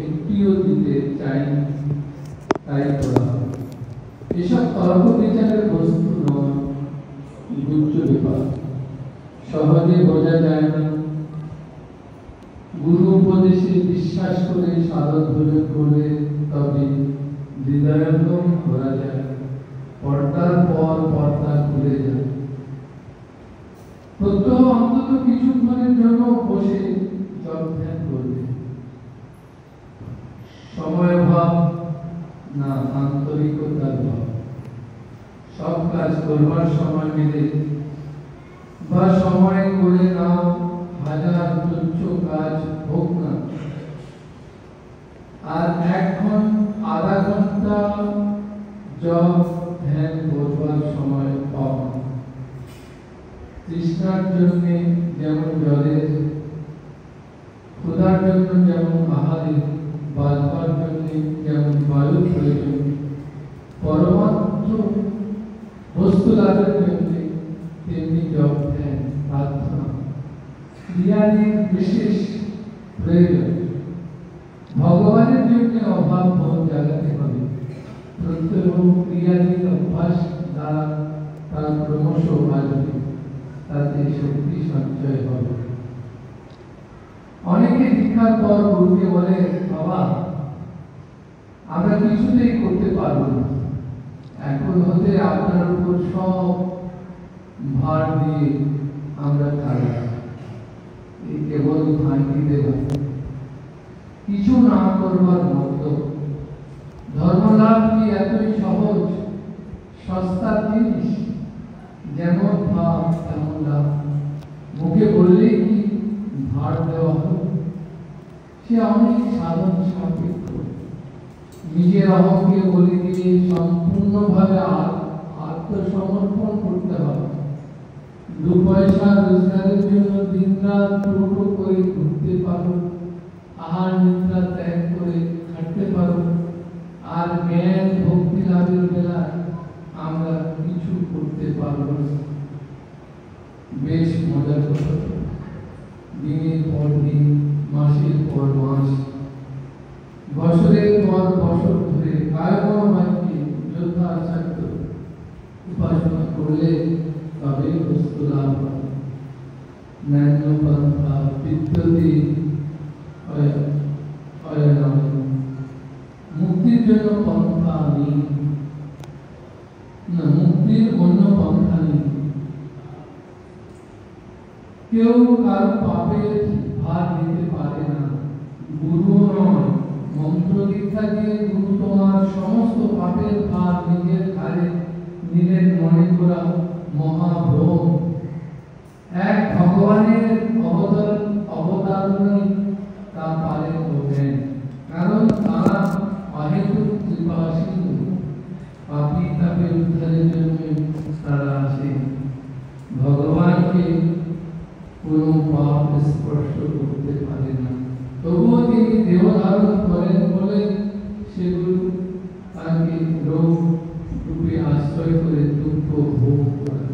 একটিও দিতে চাইনি, তাই করা এসব তর্ক বিচারের বস্তু নয়, গুচ্ছ ব্যাপার, সহজে বোঝা যায় না। গুরু উপদেশে বিশ্বাস করে সাধন ধরে করলে তবে হৃদয়ঙ্গম করা যায়, পর্দার পর পর্দা খুলে যায়। প্রত্যহ অন্তত কিছুক্ষণের জন্য বসে জপ ধ্যান করবে। সময় ভাব না আন্তরিকতার ভাব। সব কাজ করবার সময় মিলে বা সময় করে নাও, হাজার তুচ্ছ কাজ হোক না, আর আধা ঘন্টা জপ ধ্যান করবার সময় পাও। তৃষ্ণার জন্য যেমন জলের, ক্ষুধার জন্য যেমন আহারের, বাঁচবার জন্য যেমন বায়ুর প্রয়োজন, পরমাত্ম বস্তু লাভের জন্য তেমনি জপ ধ্যান প্রার্থনা ক্রিয়াদির বিশেষ প্রয়োজন। ভগবানের জন্য অভাব বোধ জাগাতে হবে। প্রত্যহ ক্রিয়াদির অভ্যাস দ্বারা তার ক্রমশ বাড়বে, তাতে শক্তি সঞ্চয় হবে। অনেকে দীক্ষার পর গুরুকে বলে, বাবা আমরা কিছুতেই করতে পারবো না, এখন হতে আপনার উপর সব ভার দিয়ে আমরা খারাপ, এই কেবল ফাঁকি দেওয়া, কিছু না করবার মতো। ধর্মলাভ কি এতই সহজ সস্তা জিনিস? যেমন ভাব তেমন লাভ। মুখে বললেই কি ভার দেওয়া হবে? সে অনেক সাধন সাপেক্ষ। নিজের অহংকে বলে দিয়ে সম্পূর্ণভাবে আত্মসমর্পণ করতে হবে। 2 পয়সা রোজগারের জন্য দিন রাত টোটো করে ঘুরতে পারো, আহার নিদ্রা ত্যাগ করে খাটতে পারো, আর জ্ঞান ভক্তি লাভের বেলায় আমরা কিছু করতে পারবো না। বেশ মজার কথা। দিনের পর দিন, মাসের পর মাস, বছরের পর বছর ধরে কায়মনোবাক্যে যোদ্ধা ছাত্র উপাসনা করলে তবে বস্তু লাভ হয়। ন্যান্য পন্থা বিদ্যুতি মুক্তির জন্য পন্থা নেই, না মুক্তির অন্য পন্থা নেই। কেউ কারো পাপের ভার নিতে পারে না, গুরু নয়। মন্ত্র দীক্ষা দিয়ে গুরু তোমার সমস্ত পাপের ভার নিজের ঘাড়ে নিলেন মনে করা মহাভ্রম। এক ভগবানের অবতারণই তা পারে বলবেন, কারণ তারা অহেতুক কৃপাশীল। পাপী তাপের উদ্ধারের জন্য তারা আসে। ভগবানকে কোনো পাপ স্পর্শ করতে পারে না, তবুও তিনি দেহ ধারণ করেন বলে সেগুলো তাকে রোগ রূপে আশ্রয় করে দুঃখ ভোগ করে।